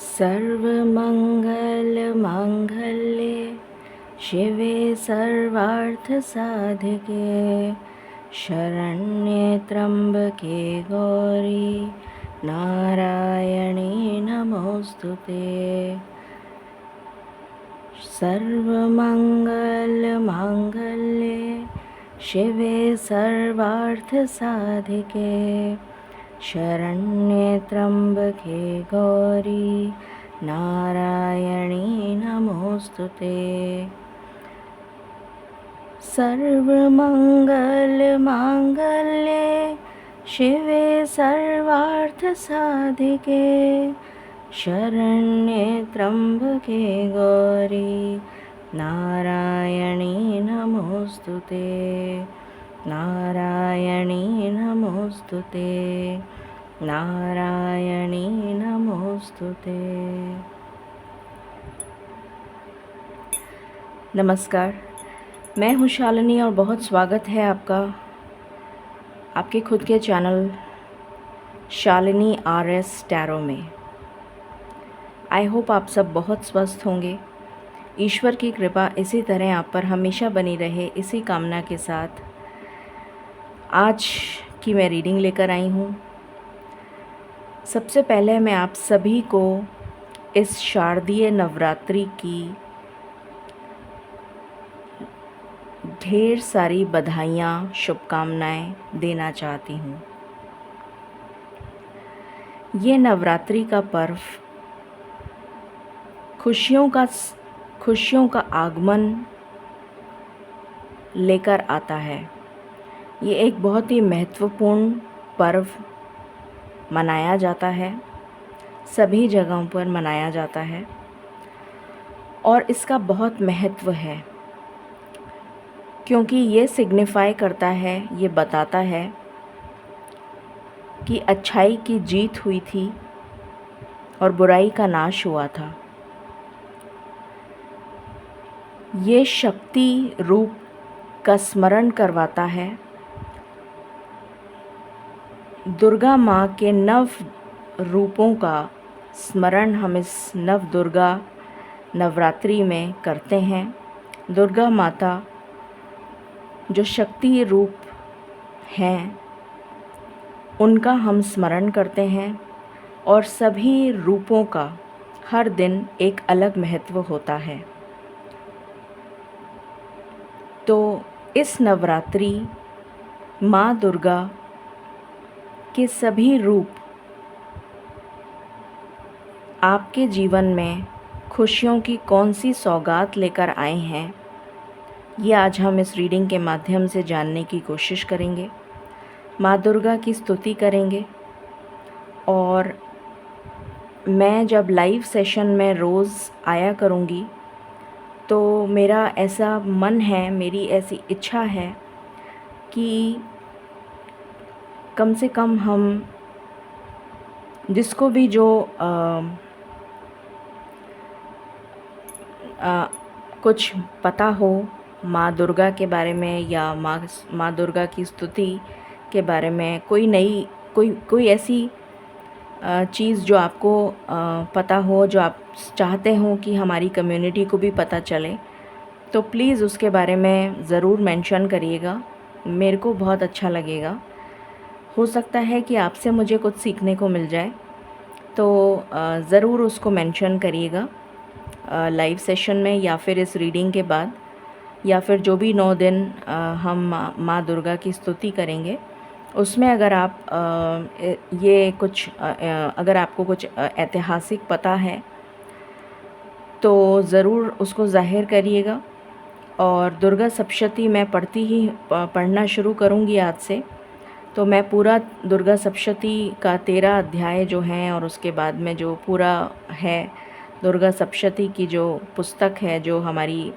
सर्वमङ्गलमाङ्गल्ये शिवे सर्वार्थसाधिके शरण्ये त्र्यम्बके गौरी नारायणी नमोऽस्तुते। सर्वमङ्गलमाङ्गल्ये शिवे सर्वार्थसाधिके शरण्ये त्र्यम्बके गौरी नारायणी नमोऽस्तुते। सर्वमङ्गलमाङ्गल्ये शिवे सर्वार्थसाधिके शरण्ये त्र्यम्बके गौरी नारायणी नमोऽस्तुते। नारायणी नमोऽस्तुते। नारायणी नमोऽस्तुते। नमस्कार, मैं हूँ शालिनी और बहुत स्वागत है आपका आपके खुद के चैनल शालिनी RS टैरो में। आई होप आप सब बहुत स्वस्थ होंगे। ईश्वर की कृपा इसी तरह आप पर हमेशा बनी रहे, इसी कामना के साथ आज की मैं रीडिंग लेकर आई हूँ। सबसे पहले मैं आप सभी को इस शारदीय नवरात्रि की ढेर सारी बधाइयाँ, शुभकामनाएं देना चाहती हूँ। ये नवरात्रि का पर्व खुशियों का आगमन लेकर आता है। ये एक बहुत ही महत्वपूर्ण पर्व मनाया जाता है, सभी जगहों पर मनाया जाता है और इसका बहुत महत्व है, क्योंकि ये सिग्निफाई करता है, ये बताता है कि अच्छाई की जीत हुई थी और बुराई का नाश हुआ था। ये शक्ति रूप का स्मरण करवाता है। दुर्गा माँ के नव रूपों का स्मरण हम इस नव दुर्गा नवरात्रि में करते हैं। दुर्गा माता जो शक्ति रूप हैं, उनका हम स्मरण करते हैं और सभी रूपों का हर दिन एक अलग महत्व होता है। तो इस नवरात्रि माँ दुर्गा के सभी रूप आपके जीवन में खुशियों की कौन सी सौगात लेकर आए हैं, ये आज हम इस रीडिंग के माध्यम से जानने की कोशिश करेंगे। माँ दुर्गा की स्तुति करेंगे और मैं जब लाइव सेशन में रोज़ आया करूँगी तो मेरा ऐसा मन है, मेरी ऐसी इच्छा है कि कम से कम हम जिसको भी जो कुछ पता हो माँ दुर्गा के बारे में या माँ दुर्गा की स्तुति के बारे में, कोई ऐसी चीज़ जो आपको पता हो, जो आप चाहते हो कि हमारी कम्युनिटी को भी पता चले, तो प्लीज़ उसके बारे में ज़रूर मेंशन करिएगा। मेरे को बहुत अच्छा लगेगा। हो सकता है कि आपसे मुझे कुछ सीखने को मिल जाए, तो ज़रूर उसको मेंशन करिएगा लाइव सेशन में या फिर इस रीडिंग के बाद, या फिर जो भी 9 दिन हम माँ दुर्गा की स्तुति करेंगे, उसमें अगर आप अगर आपको कुछ ऐतिहासिक पता है तो ज़रूर उसको ज़ाहिर करिएगा। और दुर्गा सप्तशती मैं पढ़ना शुरू करूँगी आज से, तो मैं पूरा दुर्गा सप्तशती का 13 अध्याय जो हैं और उसके बाद में जो पूरा है दुर्गा सप्तशती की जो पुस्तक है, जो हमारी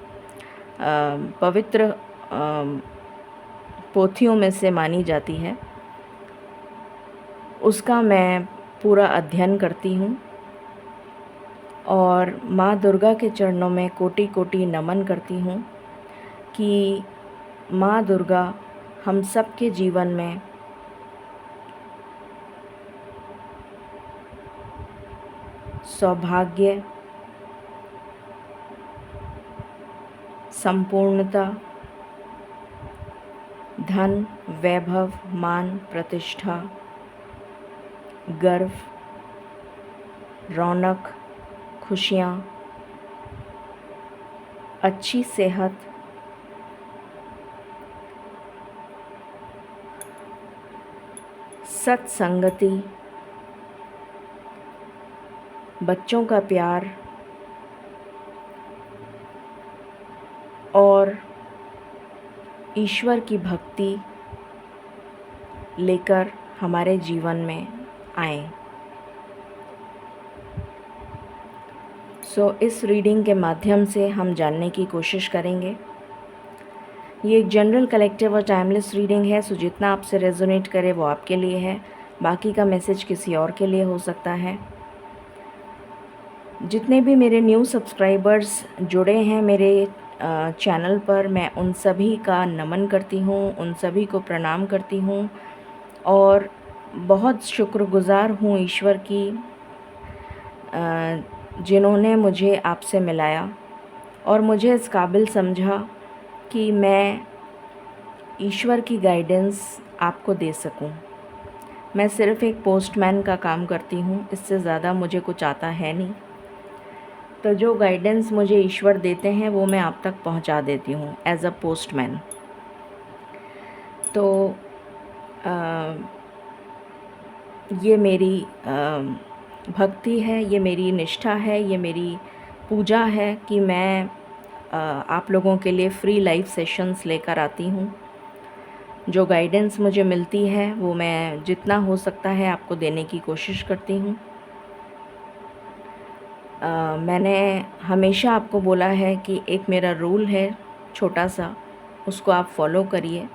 पवित्र पोथियों में से मानी जाती है, उसका मैं पूरा अध्ययन करती हूँ और माँ दुर्गा के चरणों में कोटि कोटि नमन करती हूँ कि माँ दुर्गा हम सब के जीवन में सौभाग्य, संपूर्णता, धन, वैभव, मान, प्रतिष्ठा, गर्व, रौनक, खुशियाँ, अच्छी सेहत, सत्संगति, बच्चों का प्यार और ईश्वर की भक्ति लेकर हमारे जीवन में आए। इस रीडिंग के माध्यम से हम जानने की कोशिश करेंगे। ये एक जनरल, कलेक्टिव और टाइमलेस रीडिंग है, सो जितना आपसे रेजोनेट करे वो आपके लिए है, बाकी का मैसेज किसी और के लिए हो सकता है। जितने भी मेरे न्यू सब्सक्राइबर्स जुड़े हैं मेरे चैनल पर, मैं उन सभी का नमन करती हूँ, उन सभी को प्रणाम करती हूँ और बहुत शुक्रगुज़ार हूँ ईश्वर की, जिन्होंने मुझे आपसे मिलाया और मुझे इस काबिल समझा कि मैं ईश्वर की गाइडेंस आपको दे सकूं। मैं सिर्फ़ एक पोस्टमैन का काम करती हूं, इससे ज़्यादा मुझे कुछ आता है नहीं। तो जो गाइडेंस मुझे ईश्वर देते हैं वो मैं आप तक पहुंचा देती हूं एज़ अ पोस्टमैन। तो ये मेरी भक्ति है, ये मेरी निष्ठा है, ये मेरी पूजा है कि मैं आप लोगों के लिए फ्री लाइव सेशंस लेकर आती हूँ। जो गाइडेंस मुझे मिलती है वो मैं जितना हो सकता है आपको देने की कोशिश करती हूँ। मैंने हमेशा आपको बोला है कि एक मेरा रूल है छोटा सा, उसको आप फॉलो करिए,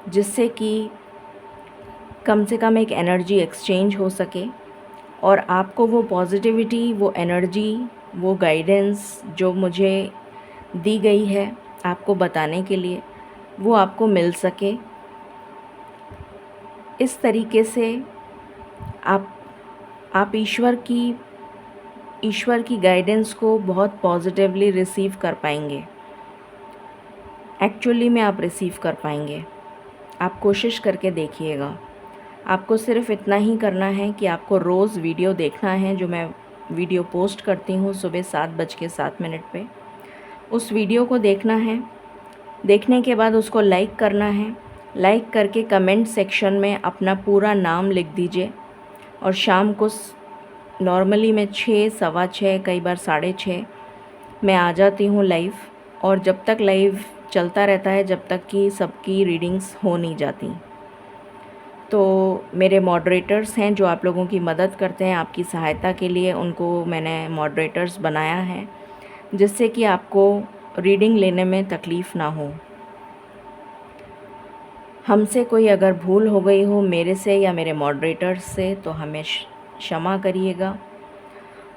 जिससे कि कम से कम एक एनर्जी एक्सचेंज हो सके और आपको वो पॉजिटिविटी, वो एनर्जी, वो गाइडेंस जो मुझे दी गई है आपको बताने के लिए, वो आपको मिल सके। इस तरीके से आप ईश्वर की गाइडेंस को बहुत पॉजिटिवली रिसीव कर पाएंगे। एक्चुअली में आप रिसीव कर पाएंगे। आप कोशिश करके देखिएगा। आपको सिर्फ़ इतना ही करना है कि आपको रोज़ वीडियो देखना है, जो मैं वीडियो पोस्ट करती हूँ सुबह 7:07 पे। उस वीडियो को देखना है, देखने के बाद उसको लाइक करना है। लाइक करके कमेंट सेक्शन में अपना पूरा नाम लिख दीजिए और शाम को नॉर्मली मैं 6, सवा 6, कई बार 6:30 मैं आ जाती हूँ लाइव, और जब तक लाइव चलता रहता है जब तक कि सबकी रीडिंग्स हो नहीं जाती। तो मेरे मॉडरेटर्स हैं जो आप लोगों की मदद करते हैं, आपकी सहायता के लिए उनको मैंने मॉडरेटर्स बनाया है, जिससे कि आपको रीडिंग लेने में तकलीफ़ ना हो। हमसे कोई अगर भूल हो गई हो, मेरे से या मेरे मॉडरेटर्स से, तो हमें क्षमा करिएगा।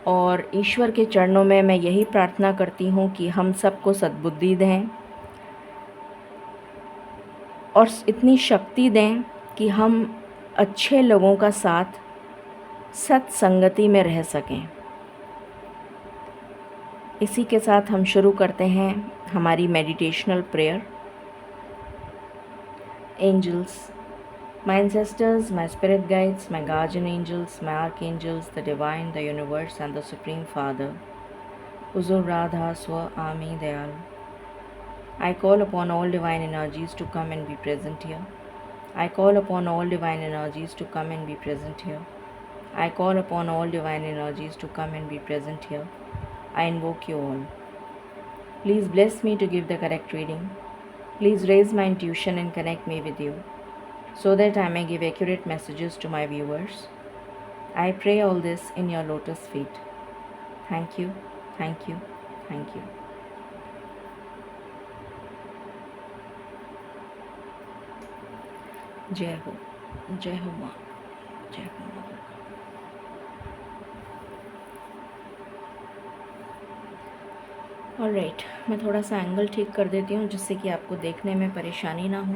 और ईश्वर के चरणों में मैं यही प्रार्थना करती हूँ कि हम सबको सद्बुद्धि दें और इतनी शक्ति दें कि हम अच्छे लोगों का साथ सत्संगति में रह सकें। इसी के साथ हम शुरू करते हैं हमारी meditational prayer. Angels, my ancestors, my spirit guides, my guardian angels, my archangels, the divine, the universe and the supreme father, Huzur Radha Swa Ami Dayal. I call upon all divine energies to come and be present here. I call upon all divine energies to come and be present here. I call upon all divine energies to come and be present here. I invoke you all. Please bless me to give the correct reading. Please raise my intuition and connect me with you, so that I may give accurate messages to my viewers. I pray all this in your lotus feet. Thank you, thank you, thank you. जय हो माँ, जय हो माँ। Alright, मैं थोड़ा सा angle ठीक कर देती हूँ जिससे कि आपको देखने में परेशानी ना हो।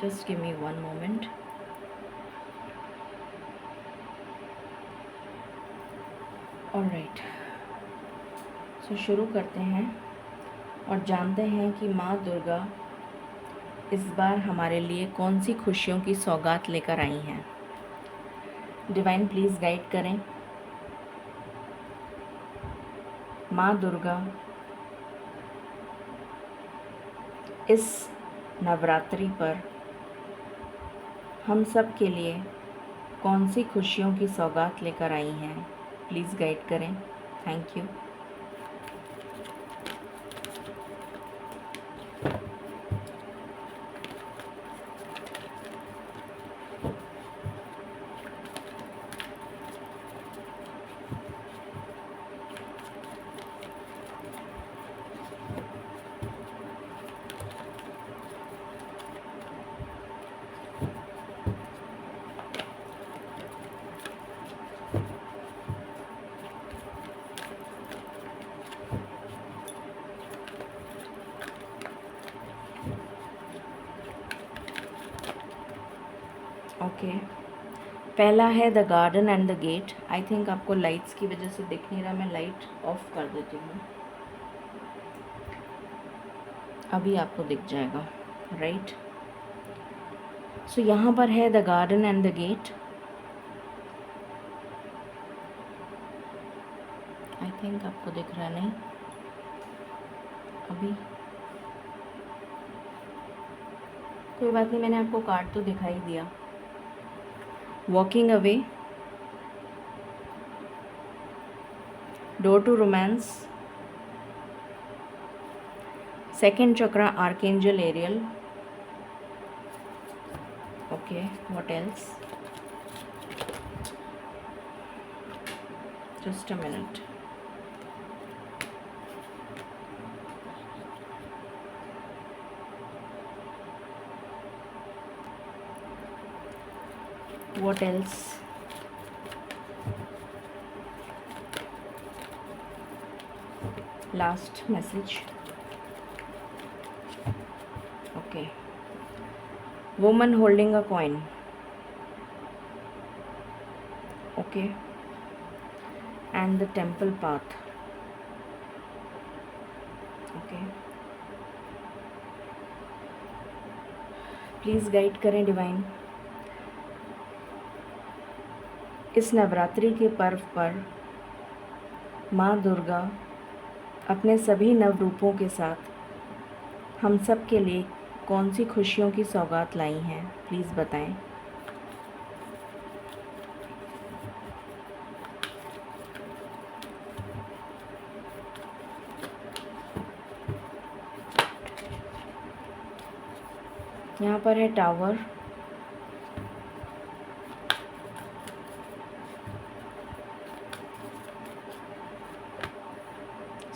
Just give me 1 moment. Alright, so शुरू करते हैं और जानते हैं कि माँ दुर्गा इस बार हमारे लिए कौन सी खुशियों की सौगात लेकर आई हैं। डिवाइन प्लीज़ गाइड करें। माँ दुर्गा इस नवरात्रि पर हम सब के लिए कौन सी खुशियों की सौगात लेकर आई हैं, प्लीज़ गाइड करें। Thank you. ओके, पहला है the garden and the gate. I think आपको लाइट्स की वजह से दिख नहीं रहा, मैं लाइट ऑफ कर देती हूँ, अभी आपको दिख जाएगा। राइट, सो यहाँ पर है the garden and the gate. I think आपको दिख रहा नहीं अभी, कोई बात नहीं, मैंने आपको कार्ड तो दिखाई दिया। Walking away, door to romance, second chakra archangel Ariel. Okay, what else? Just a minute. What else? Last message. Okay. Woman holding a coin. Okay. And the temple path. Okay. Please guide करें divine. इस नवरात्रि के पर्व पर माँ दुर्गा अपने सभी नव रूपों के साथ हम सब के लिए कौन सी खुशियों की सौगात लाई हैं, प्लीज़ बताएं। यहाँ पर है tower,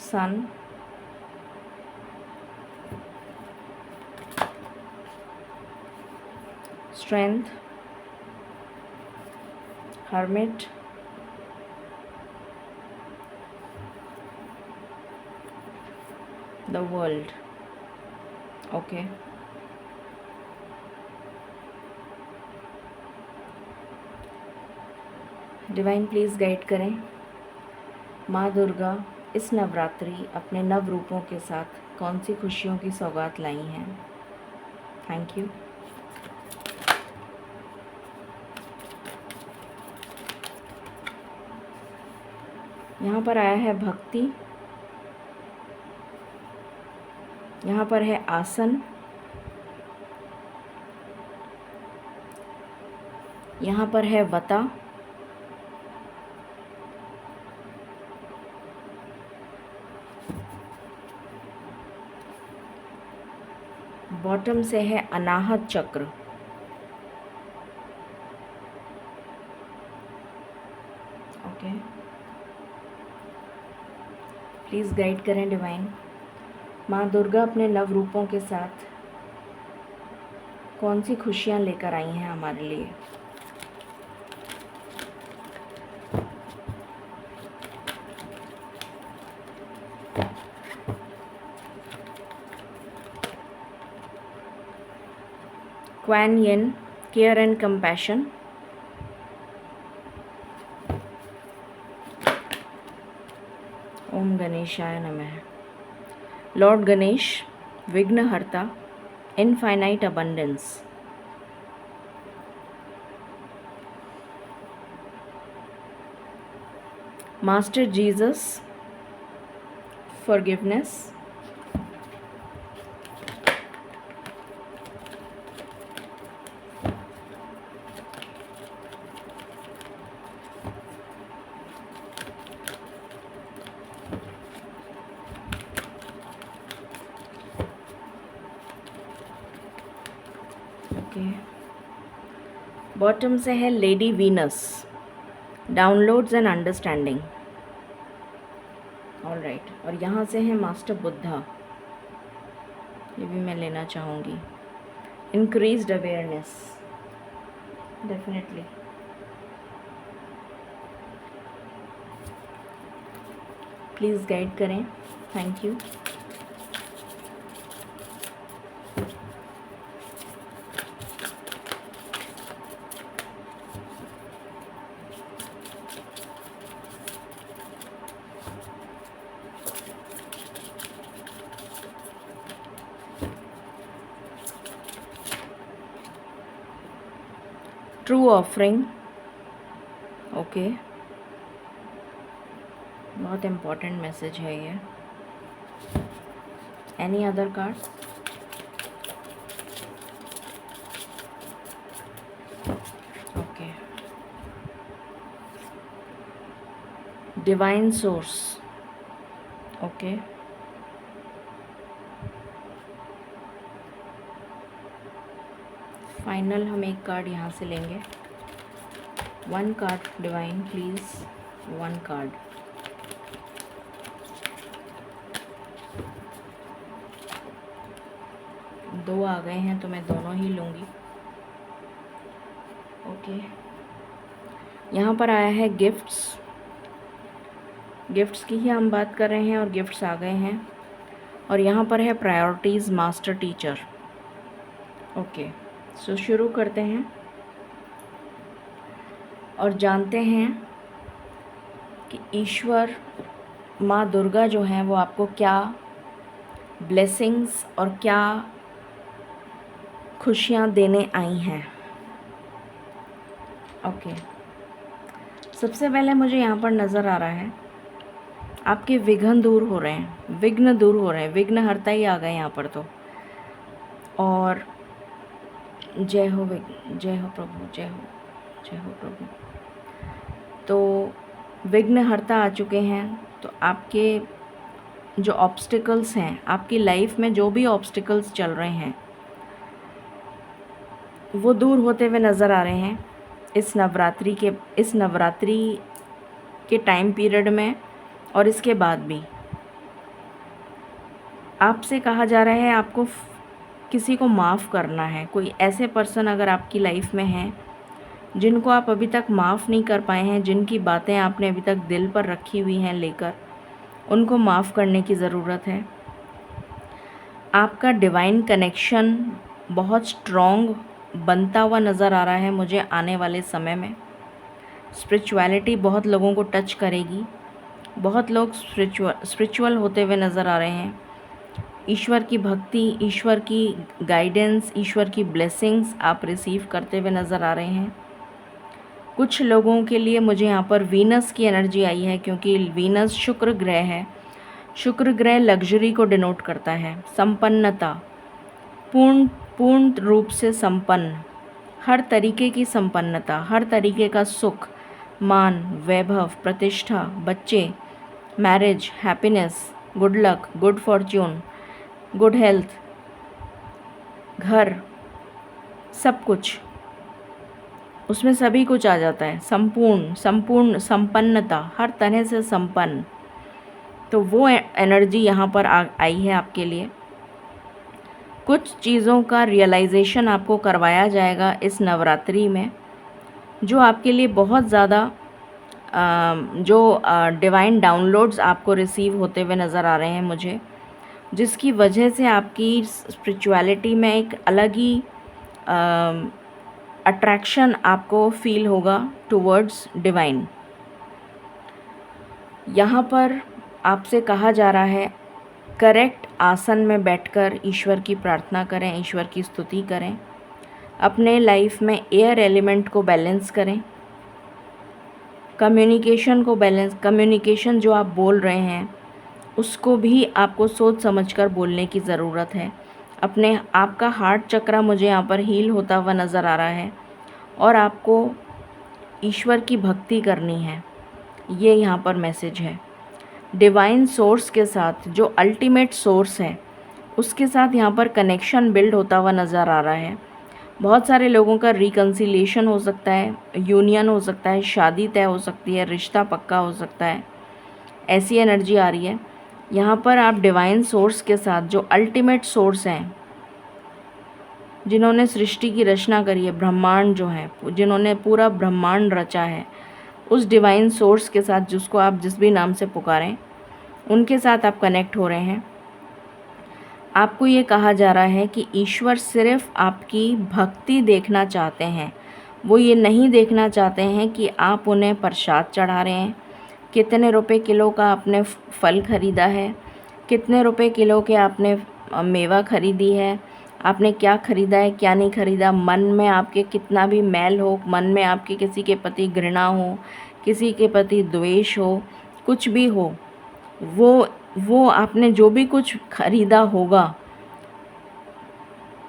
sun, strength, hermit, the world. Okay, divine please guide करें। माँ दुर्गा इस नवरात्रि अपने नव रूपों के साथ कौन सी खुशियों की सौगात लाई हैं। Thank you. यहाँ पर आया है भक्ति, यहाँ पर है आसन, यहाँ पर है वता, बॉटम से है अनाहत चक्र। ओके, प्लीज़ गाइड करें डिवाइन। माँ दुर्गा अपने नव रूपों के साथ कौन सी खुशियाँ लेकर आई हैं हमारे लिए। Kuan Yin, care and compassion. Om गणेशाय नमः। लॉर्ड गणेश, विघ्नहर्ता, infinite abundance. Master Jesus, forgiveness। Okay, bottom से है lady Venus, downloads and understanding. All right, और यहाँ से है मास्टर बुद्धा, ये भी मैं लेना चाहूँगी। Increased awareness, definitely. Please guide करें, thank you. True offering, okay, बहुत इम्पोर्टेंट मैसेज है ये। Any other card? Okay, divine source, okay, final हम एक कार्ड यहाँ से लेंगे। One card divine please, one card. दो आ गए हैं तो मैं दोनों ही लूँगी। ओके, यहाँ पर आया है गिफ्ट्स। गिफ्ट्स की ही हम बात कर रहे हैं और गिफ्ट्स आ गए हैं। और यहाँ पर है प्रायोरिटीज़, मास्टर टीचर। ओके, सो शुरू करते हैं और जानते हैं कि ईश्वर माँ दुर्गा जो हैं वो आपको क्या ब्लेसिंग्स और क्या खुशियाँ देने आई हैं। ओके, सबसे पहले मुझे यहाँ पर नज़र आ रहा है आपके विघ्न दूर हो रहे हैं, विघ्न दूर हो रहे हैं, विघ्नहर्ता ही आ गए यहाँ पर तो। और जय हो जय हो प्रभु, जय हो प्रभु। तो विघ्नहर्ता आ चुके हैं, तो आपके जो ऑब्स्टिकल्स हैं, आपकी लाइफ में जो भी ऑब्स्टिकल्स चल रहे हैं वो दूर होते हुए नज़र आ रहे हैं इस नवरात्रि के टाइम पीरियड में और इसके बाद भी। आपसे कहा जा रहा है आपको किसी को माफ़ करना है। कोई ऐसे पर्सन अगर आपकी लाइफ में हैं जिनको आप अभी तक माफ़ नहीं कर पाए हैं, जिनकी बातें आपने अभी तक दिल पर रखी हुई हैं लेकर, उनको माफ़ करने की ज़रूरत है। आपका डिवाइन कनेक्शन बहुत स्ट्रॉन्ग बनता हुआ नज़र आ रहा है मुझे आने वाले समय में। स्पिरिचुअलिटी बहुत लोगों को टच करेगी, बहुत लोग स्पिरिचुअल होते हुए नज़र आ रहे हैं। ईश्वर की भक्ति, ईश्वर की गाइडेंस, ईश्वर की ब्लेसिंग्स आप रिसीव करते हुए नज़र आ रहे हैं। कुछ लोगों के लिए मुझे यहाँ पर वीनस की एनर्जी आई है, क्योंकि वीनस शुक्र ग्रह है। शुक्र ग्रह लग्जरी को डिनोट करता है, संपन्नता, पूर्ण रूप से संपन्न, हर तरीके की संपन्नता, हर तरीके का सुख, मान, वैभव, प्रतिष्ठा, बच्चे, marriage, happiness, good luck, good Fortune, good health, घर, सब कुछ, उसमें सभी कुछ आ जाता है। संपूर्ण संपन्नता, हर तरह से संपन्न। तो वो एनर्जी यहाँ पर आई है आपके लिए। कुछ चीज़ों का रियलाइजेशन आपको करवाया जाएगा इस नवरात्रि में, जो आपके लिए बहुत ज़्यादा जो डिवाइन डाउनलोड्स आपको रिसीव होते हुए नज़र आ रहे हैं मुझे, जिसकी वजह से आपकी स्पिरिचुअलिटी में एक अलग ही अट्रैक्शन आपको फील होगा टुवर्ड्स डिवाइन। यहाँ पर आपसे कहा जा रहा है करेक्ट आसन में बैठकर ईश्वर की प्रार्थना करें, ईश्वर की स्तुति करें। अपने लाइफ में एयर एलिमेंट को बैलेंस करें, कम्युनिकेशन जो आप बोल रहे हैं उसको भी आपको सोच समझकर बोलने की ज़रूरत है। आपका हार्ट चक्रा मुझे यहाँ पर हील होता हुआ नज़र आ रहा है और आपको ईश्वर की भक्ति करनी है, ये यहाँ पर मैसेज है। डिवाइन सोर्स के साथ, जो अल्टीमेट सोर्स है, उसके साथ यहाँ पर कनेक्शन बिल्ड होता हुआ नज़र आ रहा है। बहुत सारे लोगों का रिकन्सिलिएशन हो सकता है, यूनियन हो सकता है, शादी तय हो सकती है, रिश्ता पक्का हो सकता है, ऐसी एनर्जी आ रही है। यहाँ पर आप डिवाइन सोर्स के साथ, जो अल्टीमेट सोर्स हैं, जिन्होंने सृष्टि की रचना करी है, ब्रह्मांड जो है, जिन्होंने पूरा ब्रह्मांड रचा है, उस डिवाइन सोर्स के साथ, जिसको आप जिस भी नाम से पुकारें, उनके साथ आप कनेक्ट हो रहे हैं। आपको ये कहा जा रहा है कि ईश्वर सिर्फ आपकी भक्ति देखना चाहते हैं। वो ये नहीं देखना चाहते हैं कि आप उन्हें प्रसाद चढ़ा रहे हैं, कितने रुपए किलो का आपने फल ख़रीदा है, कितने रुपए किलो के आपने मेवा ख़रीदी है, आपने क्या ख़रीदा है, क्या नहीं ख़रीदा, मन में आपके कितना भी मैल हो, मन में आपके किसी के प्रति घृणा हो, किसी के प्रति द्वेष हो, कुछ भी हो, वो आपने जो भी कुछ ख़रीदा होगा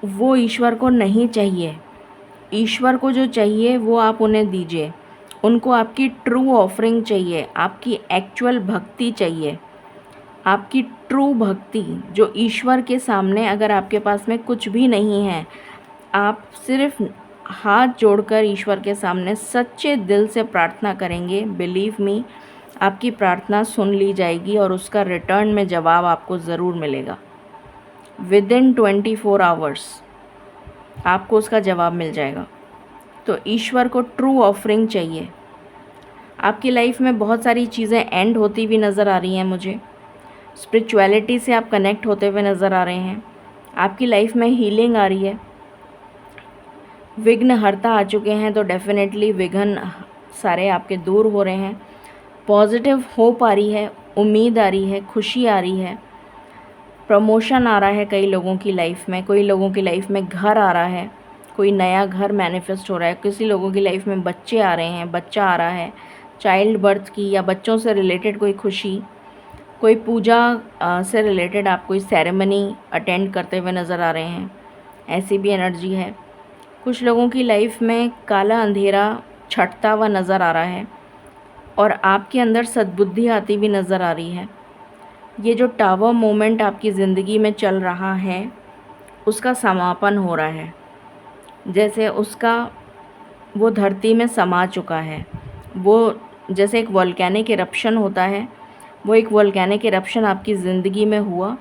वो ईश्वर को नहीं चाहिए। ईश्वर को जो चाहिए वो आप उन्हें दीजिए। उनको आपकी ट्रू ऑफरिंग चाहिए, आपकी एक्चुअल भक्ति चाहिए, आपकी ट्रू भक्ति, जो ईश्वर के सामने, अगर आपके पास में कुछ भी नहीं है, आप सिर्फ हाथ जोड़कर ईश्वर के सामने सच्चे दिल से प्रार्थना करेंगे, बिलीव मी, आपकी प्रार्थना सुन ली जाएगी और उसका रिटर्न में जवाब आपको ज़रूर मिलेगा। विदिन 24 आवर्स आपको उसका जवाब मिल जाएगा। तो ईश्वर को ट्रू ऑफरिंग चाहिए। आपकी लाइफ में बहुत सारी चीज़ें एंड होती हुई नज़र आ रही हैं मुझे। स्पिरिचुअलिटी से आप कनेक्ट होते हुए नज़र आ रहे हैं। आपकी लाइफ में हीलिंग आ रही है। विघ्न हरता आ चुके हैं, तो डेफिनेटली विघ्न सारे आपके दूर हो रहे हैं। पॉजिटिव होप आ रही है, उम्मीद आ रही है, खुशी आ रही है, प्रमोशन आ रहा है कई लोगों की लाइफ में, कोई लोगों की लाइफ में घर आ रहा है, कोई नया घर मैनिफेस्ट हो रहा है, किसी लोगों की लाइफ में बच्चे आ रहे हैं, बच्चा आ रहा है, चाइल्ड बर्थ की या बच्चों से रिलेटेड कोई खुशी, कोई पूजा से रिलेटेड आप कोई सेरेमनी अटेंड करते हुए नज़र आ रहे हैं, ऐसी भी एनर्जी है। कुछ लोगों की लाइफ में काला अंधेरा छटता हुआ नज़र आ रहा है और आपके अंदर सद्बुद्धि आती हुई नज़र आ रही है। ये जो टावर मोमेंट आपकी ज़िंदगी में चल रहा है उसका समापन हो रहा है, जैसे उसका वो धरती में समा चुका है। वो जैसे एक वोल्केनिक इरप्शन होता है, वो एक वोल्केनिक इरप्शन आपकी ज़िंदगी में हुआ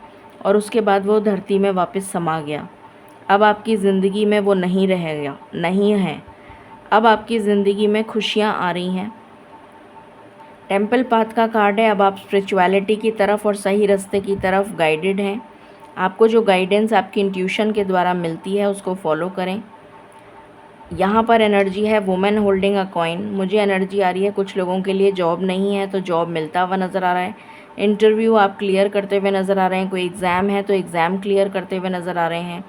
और उसके बाद वो धरती में वापस समा गया। अब आपकी ज़िंदगी में वो नहीं रहेगा, नहीं है। अब आपकी ज़िंदगी में खुशियाँ आ रही हैं। टेम्पल पाथ का कार्ड है। अब आप स्पिरिचुअलिटी की तरफ और सही रास्ते की तरफ गाइडेड हैं। आपको जो गाइडेंस आपकी इंट्यूशन के द्वारा मिलती है उसको फॉलो करें। यहाँ पर एनर्जी है वुमेन होल्डिंग अ कॉइन। मुझे एनर्जी आ रही है कुछ लोगों के लिए जॉब नहीं है तो जॉब मिलता हुआ नज़र आ रहा है। इंटरव्यू आप क्लियर करते हुए नज़र आ रहे हैं। कोई एग्ज़ाम है तो एग्ज़ाम क्लियर करते हुए नज़र आ रहे हैं।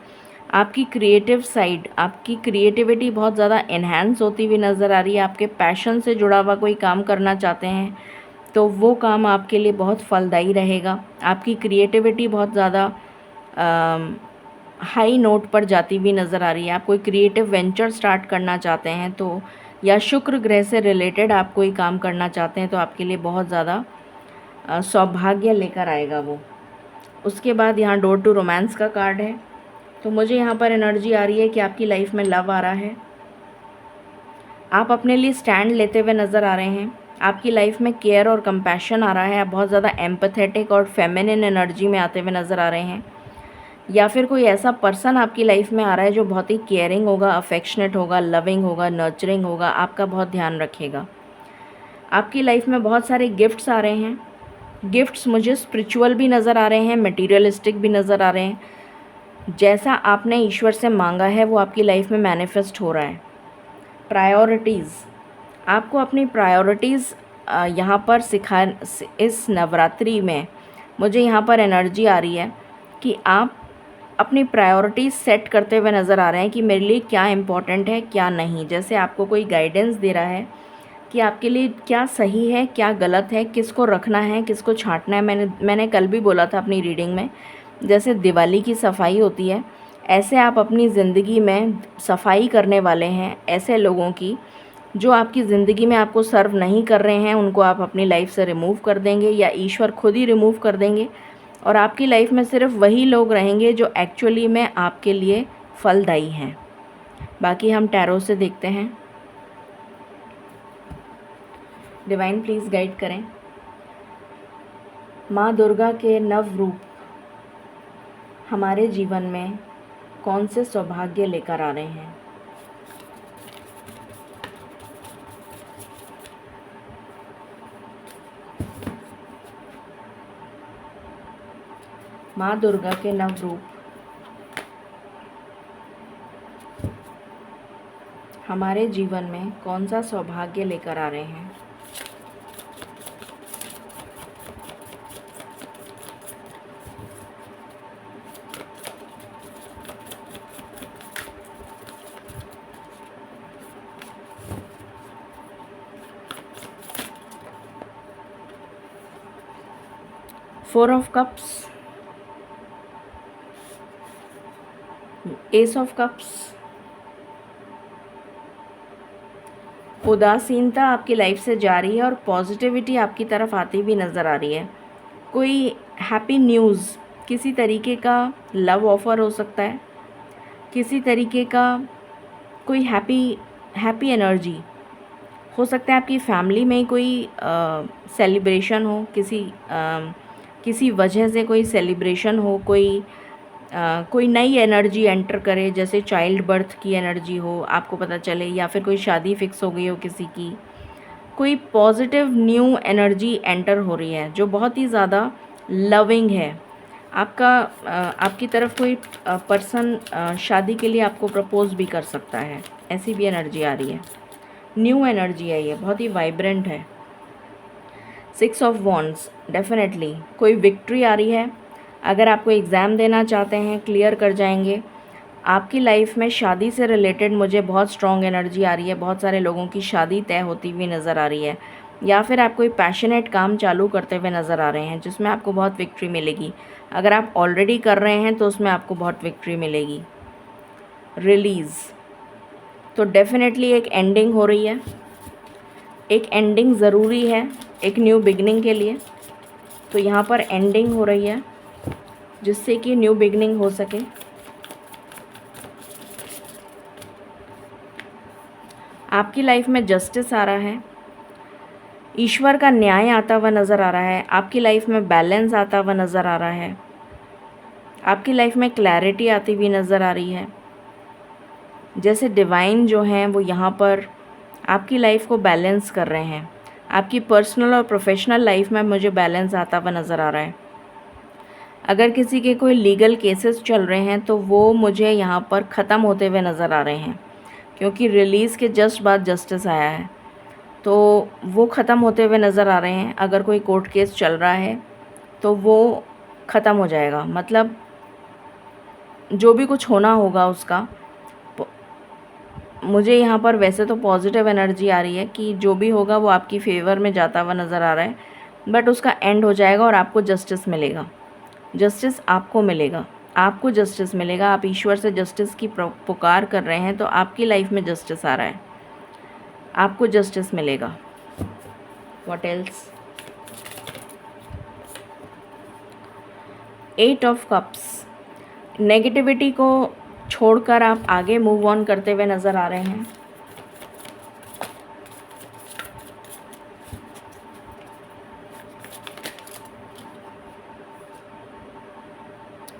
आपकी क्रिएटिव साइड, आपकी क्रिएटिविटी बहुत ज़्यादा इन्हांस होती हुई नज़र आ रही है। आपके पैशन से जुड़ा हुआ कोई काम करना चाहते हैं तो वो काम आपके लिए बहुत फलदायी रहेगा। आपकी क्रिएटिविटी बहुत ज़्यादा हाई नोट पर जाती हुई नज़र आ रही है। आप कोई क्रिएटिव वेंचर स्टार्ट करना चाहते हैं तो, या शुक्र ग्रह से रिलेटेड आप कोई काम करना चाहते हैं तो आपके लिए बहुत ज़्यादा सौभाग्य लेकर आएगा वो। उसके बाद यहाँ डोर टू रोमांस का कार्ड है। तो मुझे यहाँ पर एनर्जी आ रही है कि आपकी लाइफ में लव आ रहा है। आप अपने लिए स्टैंड लेते हुए नज़र आ रहे हैं। आपकी लाइफ में केयर और कंपैशन आ रहा है। आप बहुत ज़्यादा एम्पैथेटिक और फेमिनिन एनर्जी में आते हुए नज़र आ रहे हैं। या फिर कोई ऐसा पर्सन आपकी लाइफ में आ रहा है जो बहुत ही केयरिंग होगा, अफेक्शनेट होगा, लविंग होगा, नर्चरिंग होगा, आपका बहुत ध्यान रखेगा। आपकी लाइफ में बहुत सारे गिफ्ट्स आ रहे हैं। गिफ्ट्स मुझे स्पिरिचुअल भी नज़र आ रहे हैं, मटीरियलिस्टिक भी नज़र आ रहे हैं। जैसा आपने ईश्वर से मांगा है वो आपकी लाइफ में मैनिफेस्ट हो रहा है। प्रायोरिटीज़, आपको अपनी प्रायोरिटीज़ यहाँ पर इस नवरात्रि में मुझे यहाँ पर एनर्जी आ रही है कि आप अपनी प्रायोरिटीज़ सेट करते हुए नज़र आ रहे हैं कि मेरे लिए क्या इम्पोर्टेंट है, क्या नहीं। जैसे आपको कोई गाइडेंस दे रहा है कि आपके लिए क्या सही है, क्या गलत है, किसको रखना है, किसको छाँटना है। मैंने कल भी बोला था अपनी रीडिंग में, जैसे दिवाली की सफाई होती है, ऐसे आप अपनी ज़िंदगी में सफाई करने वाले हैं ऐसे लोगों की जो आपकी ज़िंदगी में आपको सर्व नहीं कर रहे हैं। उनको आप अपनी लाइफ से रिमूव कर देंगे या ईश्वर खुद ही रिमूव कर देंगे, और आपकी लाइफ में सिर्फ वही लोग रहेंगे जो एक्चुअली में आपके लिए फलदायी हैं। बाकी हम टैरो से देखते हैं। डिवाइन प्लीज़ गाइड करें। माँ दुर्गा के नव रूप हमारे जीवन में कौन से सौभाग्य लेकर आ रहे हैं? माँ दुर्गा के नव रूप हमारे जीवन में कौन सा सौभाग्य लेकर आ रहे हैं? Four of cups, S of cups. उदासीनता आपकी लाइफ से जा रही है और पॉजिटिविटी आपकी तरफ आती हुई नज़र आ रही है। कोई हैप्पी न्यूज़, किसी तरीके का लव ऑफ़र हो सकता है, किसी तरीके का कोई हैप्पी एनर्जी हो सकता है। आपकी फैमिली में कोई सेलिब्रेशन हो, किसी वजह से कोई सेलिब्रेशन हो, कोई नई एनर्जी एंटर करे, जैसे चाइल्ड बर्थ की एनर्जी हो, आपको पता चले, या फिर कोई शादी फिक्स हो गई हो किसी की। कोई पॉजिटिव न्यू एनर्जी एंटर हो रही है जो बहुत ही ज़्यादा लविंग है। आपकी तरफ कोई पर्सन शादी के लिए आपको प्रपोज भी कर सकता है, ऐसी भी एनर्जी आ रही है। न्यू एनर्जी है, ये बहुत ही वाइब्रेंट है। सिक्स ऑफ वॉन्ड्स, डेफिनेटली कोई विक्ट्री आ रही है। अगर आप कोई एग्ज़ाम देना चाहते हैं, क्लियर कर जाएंगे। आपकी लाइफ में शादी से रिलेटेड मुझे बहुत स्ट्रॉन्ग एनर्जी आ रही है। बहुत सारे लोगों की शादी तय होती हुई नज़र आ रही है, या फिर आप कोई पैशनेट काम चालू करते हुए नज़र आ रहे हैं जिसमें आपको बहुत विक्ट्री मिलेगी। अगर आप ऑलरेडी कर रहे हैं तो उसमें आपको बहुत विक्ट्री मिलेगी। रिलीज़, तो डेफिनेटली एक एंडिंग हो रही है। एक एंडिंग ज़रूरी है एक न्यू बिगनिंग के लिए, तो यहाँ पर एंडिंग हो रही है जिससे कि न्यू बिगनिंग हो सके। आपकी लाइफ में जस्टिस आ रहा है, ईश्वर का न्याय आता हुआ नज़र आ रहा है। आपकी लाइफ में बैलेंस आता हुआ नज़र आ रहा है। आपकी लाइफ में क्लैरिटी आती हुई नज़र आ रही है। जैसे डिवाइन जो हैं वो यहाँ पर आपकी लाइफ को बैलेंस कर रहे हैं। आपकी पर्सनल और प्रोफेशनल लाइफ में मुझे बैलेंस आता हुआ नज़र आ रहा है। अगर किसी के कोई लीगल केसेस चल रहे हैं तो वो मुझे यहाँ पर ख़त्म होते हुए नज़र आ रहे हैं, क्योंकि रिलीज़ के जस्ट बाद जस्टिस आया है, तो वो ख़त्म होते हुए नज़र आ रहे हैं। अगर कोई कोर्ट केस चल रहा है तो वो ख़त्म हो जाएगा, मतलब जो भी कुछ होना होगा उसका। मुझे यहाँ पर वैसे तो पॉजिटिव एनर्जी आ रही है कि जो भी होगा वो आपकी फेवर में जाता हुआ नज़र आ रहा है, बट उसका एंड हो जाएगा और आपको जस्टिस मिलेगा। जस्टिस आपको मिलेगा, आपको जस्टिस मिलेगा। आप ईश्वर से जस्टिस की पुकार कर रहे हैं तो आपकी लाइफ में जस्टिस आ रहा है, आपको जस्टिस मिलेगा। What else? Eight of cups, negativity को छोड़कर आप आगे मूव ऑन करते हुए नज़र आ रहे हैं।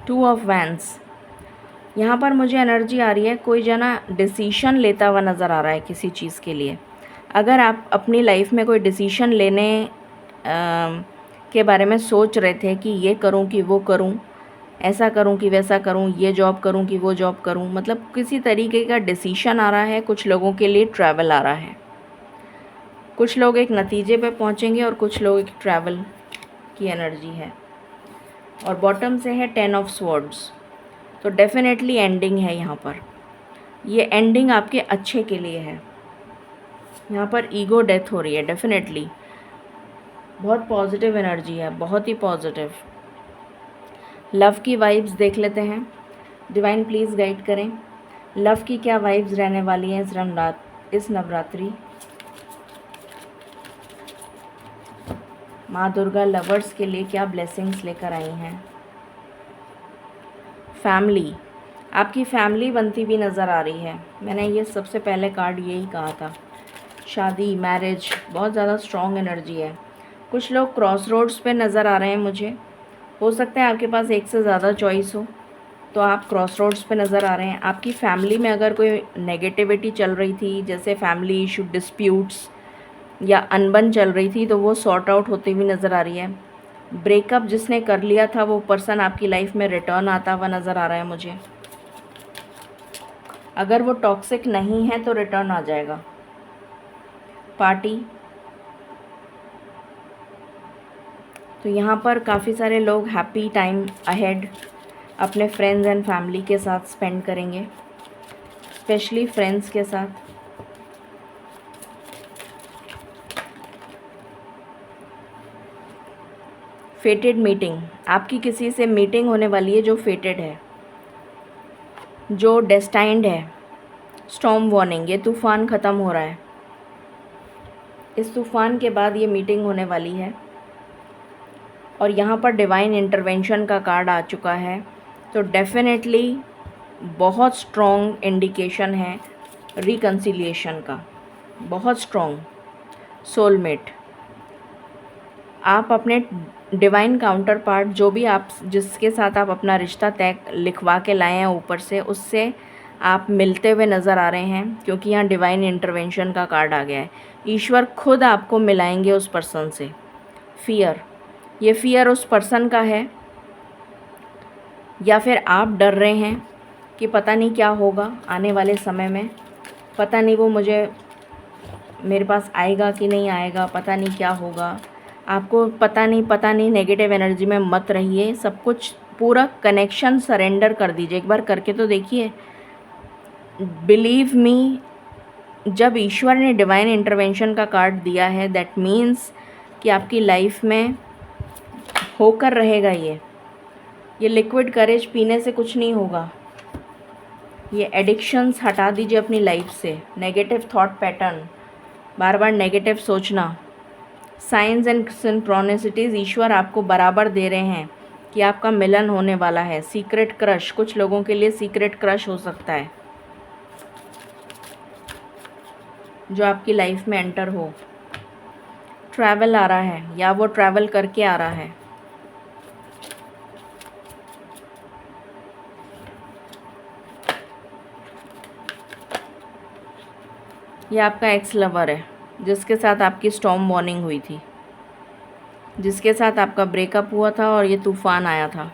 टू ऑफ वैंड्स, यहाँ पर मुझे एनर्जी आ रही है कोई जना डिसीशन लेता हुआ नज़र आ रहा है किसी चीज़ के लिए। अगर आप अपनी लाइफ में कोई डिसीशन लेने के बारे में सोच रहे थे कि ये करूं कि वो करूं, ऐसा करूं कि वैसा करूं, ये जॉब करूं कि वो जॉब करूं, मतलब किसी तरीके का डिसीशन आ रहा है। कुछ लोगों के लिए ट्रैवल आ रहा है, कुछ लोग एक नतीजे पे पहुंचेंगे और कुछ लोग एक ट्रैवल की एनर्जी है। और बॉटम से है 10 ऑफ स्वॉर्ड्स, तो डेफिनेटली एंडिंग है यहाँ पर। ये एंडिंग आपके अच्छे के लिए है। यहाँ पर ईगो डेथ हो रही है डेफिनेटली। बहुत पॉजिटिव एनर्जी है, बहुत ही पॉजिटिव। लव की वाइब्स देख लेते हैं। डिवाइन प्लीज़ गाइड करें, लव की क्या वाइब्स रहने वाली हैं इस नवरात्रि। माँ दुर्गा लवर्स के लिए क्या ब्लेसिंग्स लेकर आई हैं। फैमिली, आपकी फैमिली बनती भी नज़र आ रही है। मैंने ये सबसे पहले कार्ड यही कहा था। शादी, मैरिज, बहुत ज़्यादा स्ट्रॉन्ग एनर्जी है। कुछ लोग क्रॉस रोड्स पे नज़र आ रहे हैं मुझे। हो सकता है आपके पास एक से ज़्यादा चॉइस हो, तो आप क्रॉस रोड्स पे नज़र आ रहे हैं। आपकी फैमिली में अगर कोई नेगेटिविटी चल रही थी, जैसे फैमिली इशू, डिस्प्यूट्स या अनबन चल रही थी, तो वो सॉर्ट आउट होती हुई नज़र आ रही है। ब्रेकअप जिसने कर लिया था वो पर्सन आपकी लाइफ में रिटर्न आता हुआ नज़र आ रहा है मुझे। अगर वो टॉक्सिक नहीं है तो रिटर्न आ जाएगा। पार्टी, तो यहाँ पर काफ़ी सारे लोग हैप्पी टाइम अहेड अपने फ्रेंड्स एंड फैमिली के साथ स्पेंड करेंगे, स्पेशली फ्रेंड्स के साथ। फेटेड मीटिंग, आपकी किसी से मीटिंग होने वाली है जो फेटेड है, जो डेस्टाइंड है। स्टॉर्म वार्निंग, ये तूफ़ान ख़त्म हो रहा है। इस तूफ़ान के बाद ये मीटिंग होने वाली है। और यहाँ पर डिवाइन इंटरवेंशन का कार्ड आ चुका है, तो डेफिनेटली बहुत स्ट्रॉन्ग इंडिकेशन है रिकन्सिलिएशन का, बहुत स्ट्रॉन्ग। सोलमेट, आप अपने डिवाइन काउंटर पार्ट, जो भी आप जिसके साथ आप अपना रिश्ता तय लिखवा के लाए हैं ऊपर से, उससे आप मिलते हुए नज़र आ रहे हैं, क्योंकि यहाँ डिवाइन इंटरवेंशन का कार्ड आ गया है। ईश्वर खुद आपको मिलाएंगे उस पर्सन से। फियर, ये फियर उस पर्सन का है या फिर आप डर रहे हैं कि पता नहीं क्या होगा आने वाले समय में, पता नहीं वो मेरे पास आएगा कि नहीं आएगा, पता नहीं क्या होगा। आपको पता नहीं नेगेटिव एनर्जी में मत रहिए। सब कुछ पूरा कनेक्शन सरेंडर कर दीजिए, एक बार करके तो देखिए। बिलीव मी, जब ईश्वर ने डिवाइन इंटरवेंशन का कार्ड दिया है, दैट मीन्स कि आपकी लाइफ में होकर रहेगा। ये लिक्विड करेज पीने से कुछ नहीं होगा। ये एडिक्शंस हटा दीजिए अपनी लाइफ से। नेगेटिव थॉट पैटर्न, बार बार नेगेटिव सोचना। साइंस एंड सिंक्रोनिसिटीज़ ईश्वर आपको बराबर दे रहे हैं कि आपका मिलन होने वाला है। सीक्रेट क्रश, कुछ लोगों के लिए सीक्रेट क्रश हो सकता है जो आपकी लाइफ में एंटर हो। ट्रैवल आ रहा है या वो ट्रैवल करके आ रहा है। ये आपका एक्स लवर है जिसके साथ आपकी स्टॉर्म वार्निंग हुई थी, जिसके साथ आपका ब्रेकअप हुआ था और ये तूफ़ान आया था।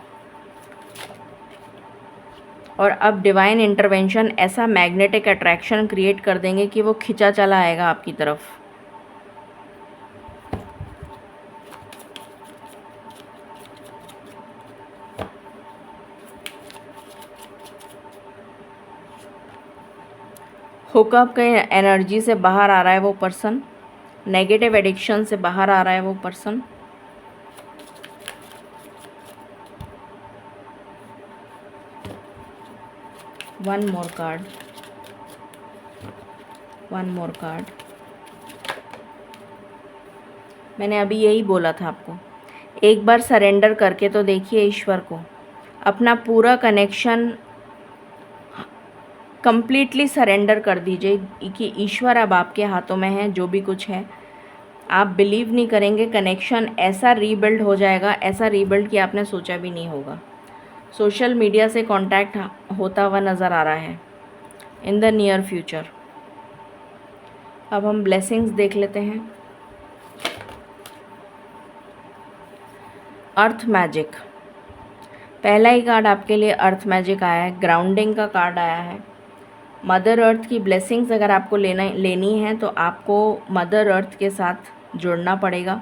और अब डिवाइन इंटरवेंशन ऐसा मैग्नेटिक अट्रैक्शन क्रिएट कर देंगे कि वो खिंचा चला आएगा आपकी तरफ। हुकअप के एनर्जी से बाहर आ रहा है वो पर्सन, नेगेटिव एडिक्शन से बाहर आ रहा है वो person. One more card, one more card. मैंने अभी यही बोला था आपको, एक बार सरेंडर करके तो देखिए ईश्वर को। अपना पूरा कनेक्शन कंप्लीटली सरेंडर कर दीजिए कि ईश्वर अब आपके हाथों में है। जो भी कुछ है, आप बिलीव नहीं करेंगे, कनेक्शन ऐसा रीबिल्ड हो जाएगा, ऐसा रीबिल्ड कि आपने सोचा भी नहीं होगा। सोशल मीडिया से कांटेक्ट होता हुआ नज़र आ रहा है इन द नियर फ्यूचर। अब हम ब्लेसिंग्स देख लेते हैं। अर्थ मैजिक, पहला ही कार्ड आपके लिए अर्थ मैजिक आया है। ग्राउंडिंग का कार्ड आया है। मदर अर्थ की ब्लेसिंग्स अगर आपको लेनी है तो आपको मदर अर्थ के साथ जुड़ना पड़ेगा।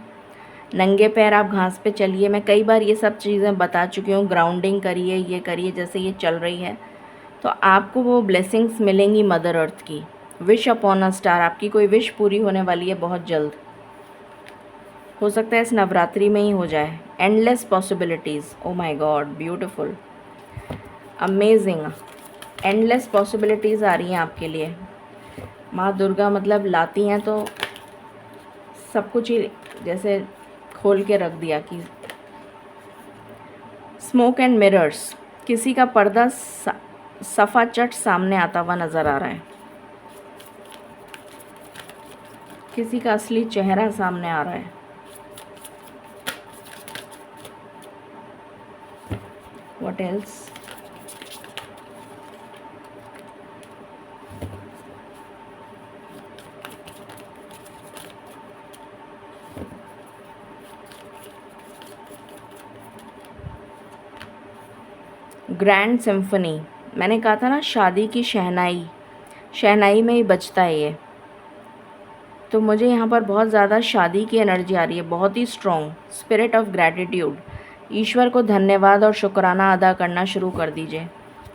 नंगे पैर आप घास पे चलिए, मैं कई बार ये सब चीज़ें बता चुकी हूँ। ग्राउंडिंग करिए, ये करिए, जैसे ये चल रही है तो आपको वो ब्लेसिंग्स मिलेंगी मदर अर्थ की। विश अपॉन अ स्टार, आपकी कोई विश पूरी होने वाली है बहुत जल्द, हो सकता है इस नवरात्रि में ही हो जाए। Endless possibilities, oh my God, beautiful, amazing, endless possibilities आ रही हैं आपके लिए। माँ दुर्गा मतलब लाती हैं तो सब कुछ ही जैसे खोल के रख दिया कि स्मोक एंड मिरर्स, किसी का पर्दा सफाचट सामने आता हुआ नज़र आ रहा है, किसी का असली चेहरा सामने आ रहा है। What else? ग्रैंड सिम्फनी, मैंने कहा था ना शादी की शहनाई, शहनाई में ही बजता है ये। तो मुझे यहाँ पर बहुत ज़्यादा शादी की एनर्जी आ रही है, बहुत ही स्ट्रॉन्ग स्पिरिट ऑफ ग्रैटिट्यूड। ईश्वर को धन्यवाद और शुक्राना अदा करना शुरू कर दीजिए।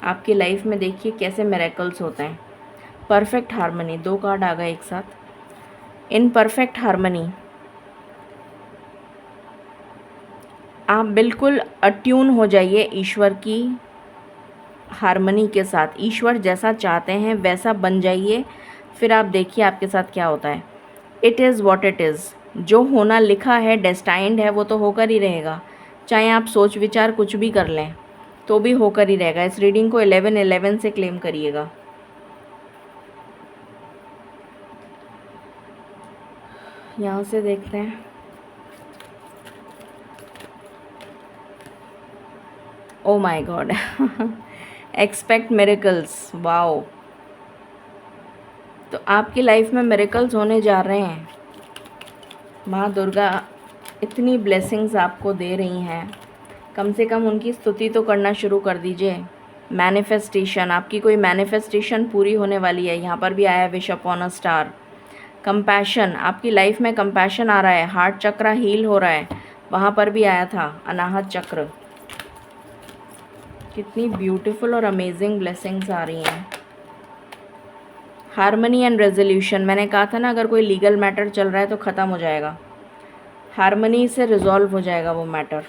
आपकी लाइफ में देखिए कैसे मिरेकल्स होते हैं। परफेक्ट हार्मनी, 2 कार्ड आ गए एक साथ। इन परफेक्ट हार्मनी आप बिल्कुल अट्यून हो जाइए ईश्वर की हार्मनी के साथ। ईश्वर जैसा चाहते हैं वैसा बन जाइए, फिर आप देखिए आपके साथ क्या होता है। It is what it is, जो होना लिखा है, डेस्टाइंड है, वो तो होकर ही रहेगा। चाहे आप सोच विचार कुछ भी कर लें तो भी होकर ही रहेगा। इस रीडिंग को 11/11 से क्लेम करिएगा। यहाँ से देखते हैं। ओ my God, expect miracles, wow. तो आपकी लाइफ में मिरेकल्स होने जा रहे हैं। माँ दुर्गा इतनी ब्लेसिंग्स आपको दे रही हैं, कम से कम उनकी स्तुति तो करना शुरू कर दीजिए। मैनिफेस्टेशन, आपकी कोई मैनिफेस्टेशन पूरी होने वाली है। यहाँ पर भी आया wish upon a star. Compassion, आपकी लाइफ में कंपैशन आ रहा है। हार्ट चक्र हील हो रहा है, वहाँ पर भी आया था अनाहत चक्र। कितनी ब्यूटीफुल और अमेजिंग ब्लेसिंग्स आ रही हैं। हार्मनी एंड रेजोल्यूशन, मैंने कहा था ना अगर कोई लीगल मैटर चल रहा है तो ख़त्म हो जाएगा, हार्मनी से रिजॉल्व हो जाएगा वो matter.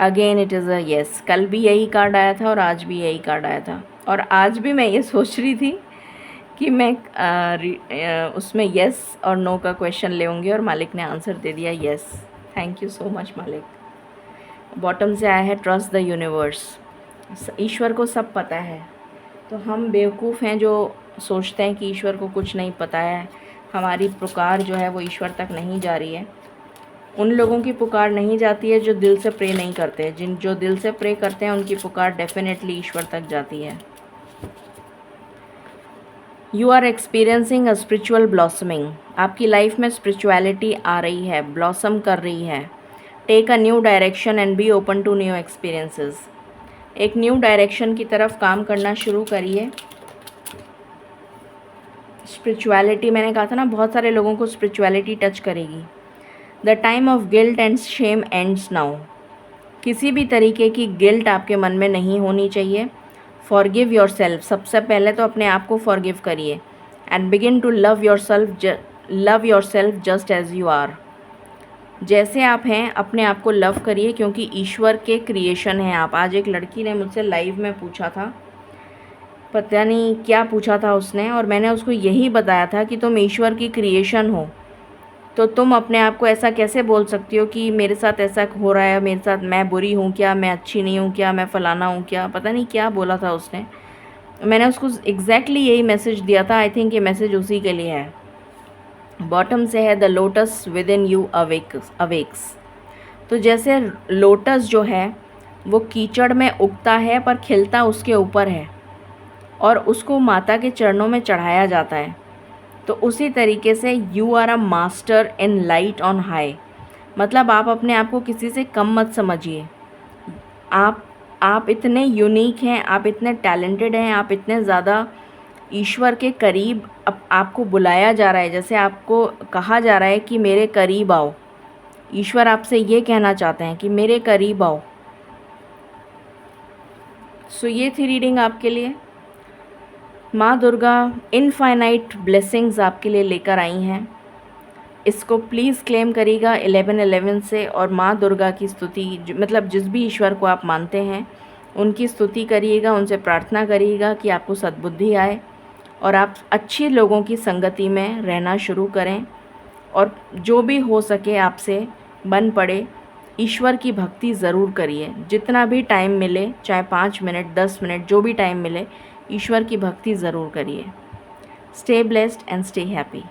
Again it is a yes. कल भी यही कार्ड आया था और आज भी यही कार्ड आया था। और आज भी मैं ये सोच रही थी कि मैं उसमें येस और नो का क्वेश्चन लेंगे और मालिक ने आंसर दे दिया yes. Thank you so much मालिक। बॉटम से आया है ट्रस्ट द यूनिवर्स। ईश्वर को सब पता है, तो हम बेवकूफ़ हैं जो सोचते हैं कि ईश्वर को कुछ नहीं पता है। हमारी पुकार जो है वो ईश्वर तक नहीं जा रही है। उन लोगों की पुकार नहीं जाती है जो दिल से प्रे नहीं करते। जो दिल से प्रे करते हैं उनकी पुकार डेफिनेटली ईश्वर तक जाती है। You are experiencing a spiritual blossoming, आपकी लाइफ में स्पिरिचुअलिटी आ रही है, ब्लॉसम कर रही है। Take a new direction and be open to new experiences. एक न्यू डायरेक्शन की तरफ काम करना शुरू करिए। स्पिरिचुअलिटी, मैंने कहा था ना बहुत सारे लोगों को स्पिरिचुअलिटी टच करेगी। The time of guilt and Shem ends now. किसी भी तरीके की गिल्ट आपके मन में नहीं होनी चाहिए। फॉरगिव योर सेल्फ, सबसे पहले तो अपने आप को फॉरगिव करिए and begin to love yourself just as you are. जैसे आप हैं अपने आप को लव करिए, क्योंकि ईश्वर के क्रिएशन हैं आप। आज एक लड़की ने मुझसे लाइव में पूछा था, पता नहीं क्या पूछा था उसने, और मैंने उसको यही बताया था कि तुम ईश्वर की क्रिएशन हो, तो तुम अपने आप को ऐसा कैसे बोल सकती हो कि मेरे साथ ऐसा हो रहा है, मेरे साथ मैं बुरी हूँ क्या, मैं अच्छी नहीं हूँ क्या, मैं फ़लाना हूँ क्या, पता नहीं क्या बोला था उसने। मैंने उसको एग्जैक्टली यही मैसेज दिया था। आई थिंक ये मैसेज उसी के लिए है। बॉटम से है the lotus with in you awakes. तो जैसे लोटस जो है वो कीचड़ में उगता है पर खिलता उसके ऊपर है और उसको माता के चरणों में चढ़ाया जाता है। तो उसी तरीके से you are a master in light on high, मतलब आप अपने आप को किसी से कम मत समझिए। आप इतने यूनिक हैं, आप इतने टैलेंटेड हैं, आप इतने ज़्यादा ईश्वर के करीब आपको बुलाया जा रहा है, जैसे आपको कहा जा रहा है कि मेरे करीब आओ। ईश्वर आपसे ये कहना चाहते हैं कि मेरे करीब आओ। सो ये थी रीडिंग आपके लिए। माँ दुर्गा इनफाइनाइट ब्लेसिंग्स आपके लिए लेकर आई हैं। इसको प्लीज़ क्लेम करिएगा 11/11 से, और माँ दुर्गा की स्तुति, मतलब जिस भी ईश्वर को आप मानते हैं उनकी स्तुति करिएगा, उनसे प्रार्थना करिएगा कि आपको सद्बुद्धि आए और आप अच्छे लोगों की संगति में रहना शुरू करें, और जो भी हो सके आपसे बन पड़े ईश्वर की भक्ति ज़रूर करिए। जितना भी टाइम मिले, चाहे 5 मिनट 10 मिनट जो भी टाइम मिले, ईश्वर की भक्ति ज़रूर करिए। Stay blessed and stay happy.